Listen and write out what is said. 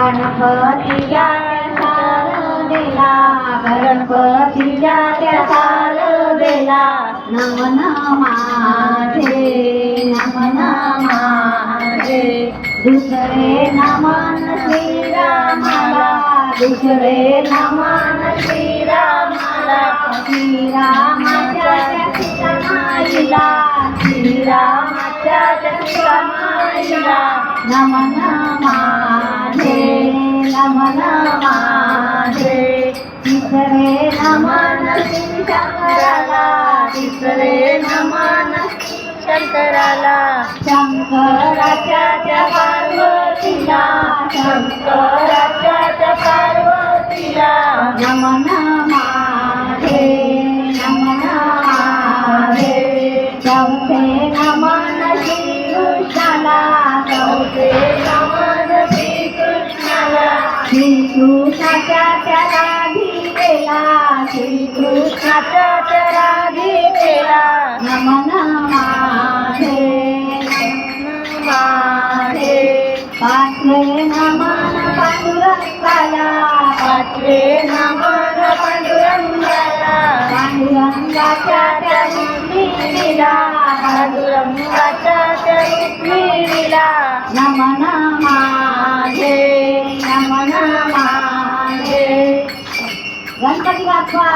गणपतीला शारदेला, गणपतीला शारदेला नमन माझे, नमन माझे. दुसरे नमन श्रीरामाला, दुसरे नमन श्रीरामाला, श्रीरामाच्या सीतामाईला, श्रीरामाच्या सीतामाईला नमन माझे, नमन माझे. तिसरे नमन शंकराला, तिसरे नमन शंकराला, शंकराच्या त्या पार्वतीला, शंकराच्या त्या पार्वतीला नमन माझे, नमन माझे. चौथे नमन श्रीकृष्णाला, चौथे नमन श्रीकृष्णाला, श्रीकृष्णाच्या त्या राधिकेला, श्रीकृष्णाच्या त्या राधिकेला नमन माझे, नमन माझे. पाचवे नमन पांडुरंगाला, पाचवे नमन पांडुरंगाला, पांडुरंगाच्या त्या रुक्मिणीला, पांडुरंगाच्या त्या रुक्मिणीला नमन माझे, नमन माझे. गणपती बाप्पा